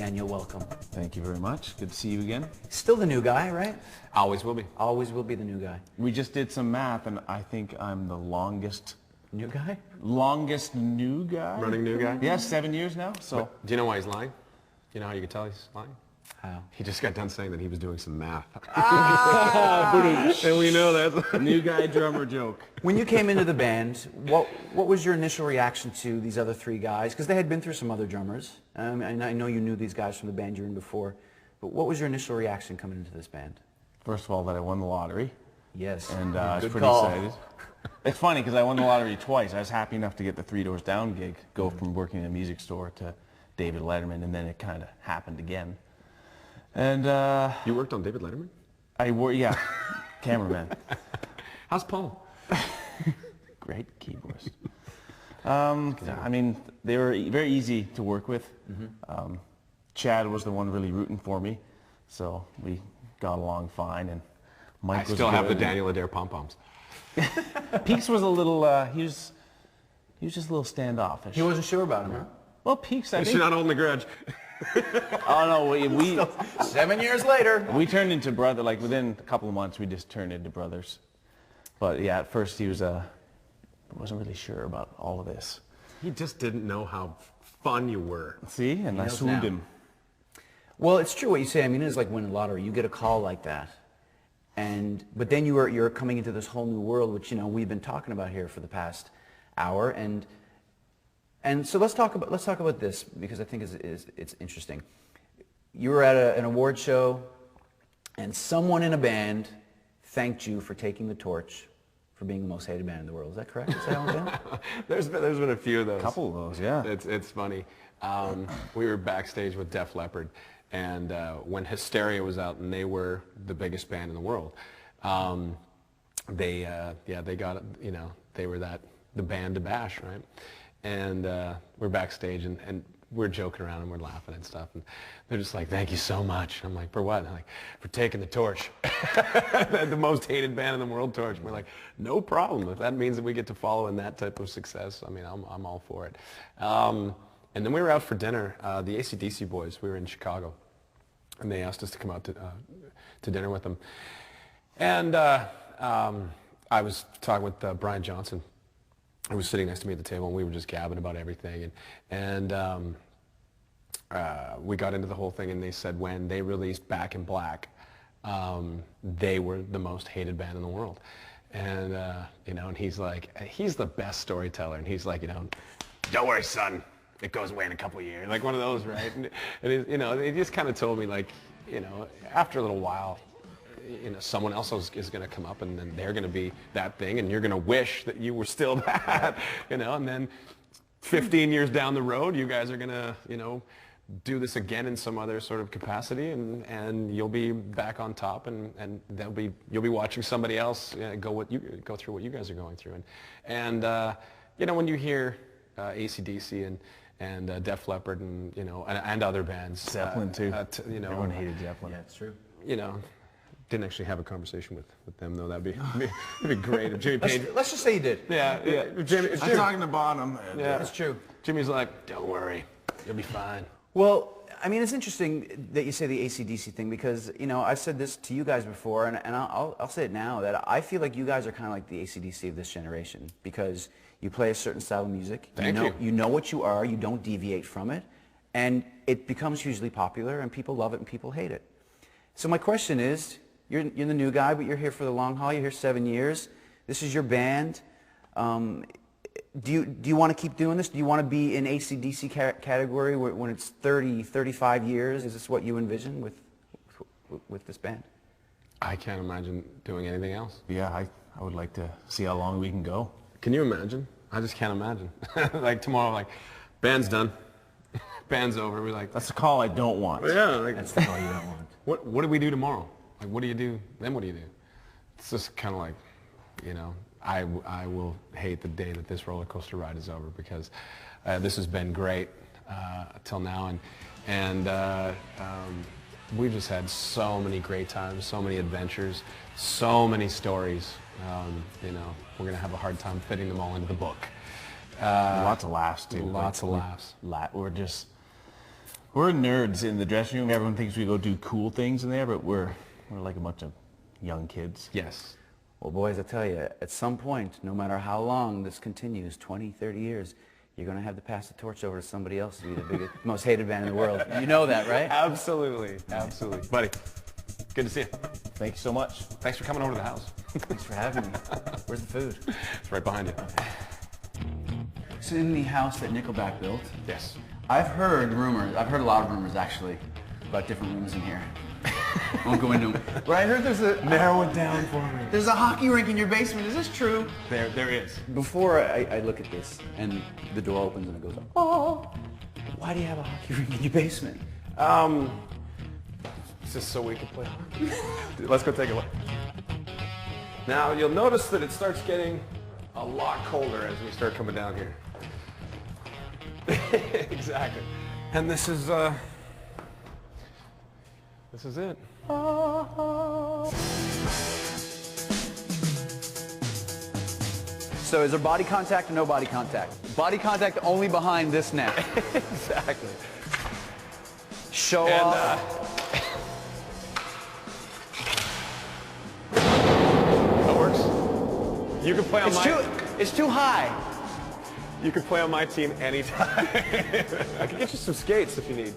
Daniel, welcome. Thank you very much. Good to see you again. Still the new guy, right? Always will be. Always will be the new guy. We just did some math, and I think I'm the longest New guy? new guy. Running new guy? Yeah, 7 years now. So But do you know why he's lying? You know how you can tell he's lying? How? He just got done saying that he was doing some math. and we know that's a new guy drummer joke. When you came into the band, what was your initial reaction to these other three guys? Because they had been through some other drummers. And I know you knew these guys from the band you were in before. But what was your initial reaction coming into this band? First of all, that I won the lottery. Yes. And I was Good pretty call. excited. It's funny because I won the lottery twice. I was happy enough to get the Three Doors Down gig, go from working in a music store to David Letterman, and then it kind of happened again. And You worked on David Letterman? yeah, cameraman. How's Paul? Great keyboardist. I mean, they were very easy to work with. Chad was the one really rooting for me, so we got along fine. And Mike I was still have the good. Daniel Adair pom-poms. Peaks was a little. He was just a little standoffish. He wasn't sure about him, huh? Well, Peaks, I She's think. not holding the grudge. Oh no, we 7 years later. we turned into brother. Like within a couple of months, we just turned into brothers. But yeah, at first he wasn't really sure about all of this. He just didn't know how fun you were. See, and I knows swooned now. him. Well, it's true what you say. I mean, it is like winning the lottery. You get a call like that. But then you're coming into this whole new world, which, you know, we've been talking about here for the past hour. And so let's talk about this, because I think it's interesting. You were at an award show, and someone in a band thanked you for taking the torch for being the most hated band in the world. Is that correct? Is that how it went? There's been a few of those. A couple of those, yeah. It's funny. We were backstage with Def Leppard, and when Hysteria was out, and they were the biggest band in the world, they got, you know, they were the band to bash, right? And we're backstage, and we're joking around and we're laughing and stuff, and they're just like, "Thank you so much." I'm like, "For what?" And they're like, "For taking the torch." The most hated band in the world torch. And we're like, "No problem. If that means that we get to follow in that type of success, I mean, I'm all for it." And then we were out for dinner. The AC/DC boys, we were in Chicago, and they asked us to come out to dinner with them. And I was talking with Brian Johnson, who was sitting next to me at the table, and we were just gabbing about everything. And we got into the whole thing, and they said when they released Back in Black, they were the most hated band in the world. And you know, and he's like, he's the best storyteller, and he's like, you know, "Don't worry, son, it goes away in a couple of years," like one of those, right? And it, you know, he just kind of told me, like, you know, after a little while, you know, someone else is going to come up, and then they're going to be that thing, and you're going to wish that you were still that, you know, and then 15 years down the road, you guys are going to, you know, do this again in some other sort of capacity, and you'll be back on top, and you'll be watching somebody else go through what you guys are going through, and you know, when you hear AC/DC and Def Leppard and, you know, and other bands, Zeppelin too. You know, Everyone hated Zeppelin. Yeah, it's true. you know, didn't actually have a conversation with them though. That'd be great if Jimmy Page. Let's just say you did. Yeah. If Jimmy, I'm talking to Bonham. yeah, That's true. Jimmy's like, "Don't worry, you'll be fine." Well, I mean, it's interesting that you say the AC/DC thing, because, you know, I've said this to you guys before, and I'll say it now, that I feel like you guys are kind of like the AC/DC of this generation, because you play a certain style of music. Thank you. You know what you are. You don't deviate from it, and it becomes hugely popular, and people love it and people hate it. So my question is, you're the new guy, but you're here for the long haul. You're here 7 years. This is your band. Do you want to keep doing this? Do you want to be in AC/DC category when it's 30, 35 years? Is this what you envision with this band? I can't imagine doing anything else. Yeah, I would like to see how long we can go. Can you imagine? I just can't imagine. Like tomorrow, like, band's done, band's over. We're like, That's a call I don't want. yeah, like, That's the call you don't want. what do we do tomorrow? Like, what do you do? Then what do you do? It's just kind of like, you know, I will hate the day that this roller coaster ride is over, because this has been great till now, and we've just had so many great times, so many adventures, so many stories. You know, we're gonna have a hard time fitting them all into the book. Lots of laughs too. Lots of Like, laughs. We're just We're nerds in the dressing room. Everyone thinks we go do cool things in there, but we're like a bunch of young kids. Yes. Well, boys, I tell you, at some point, no matter how long this continues, 20, 30 years, you're going to have to pass the torch over to somebody else to be the biggest, most hated band in the world. You know that, right? Absolutely. Absolutely. Buddy, good to see you. Thank you so much. Thanks for coming over to the house. Thanks for having me. Where's the food? It's right behind you. It's in the house that Nickelback built. Yes. I've heard rumors, I've heard a lot of rumors actually, about different rooms in here. I won't go into them. But I heard Narrow it down for me. there's a hockey rink in your basement. Is this true? There is. Before I look at this and the door opens and it goes, oh, why do you have a hockey rink in your basement? It's just so we can play hockey. Let's go take a look. Now, you'll notice that it starts getting a lot colder as we start coming down here. Exactly. And this is it. So is there body contact or no body contact? Body contact only behind this neck. Exactly. Show And off. that works. You can play on It's too high. You can play on my team anytime. I can get you some skates if you need.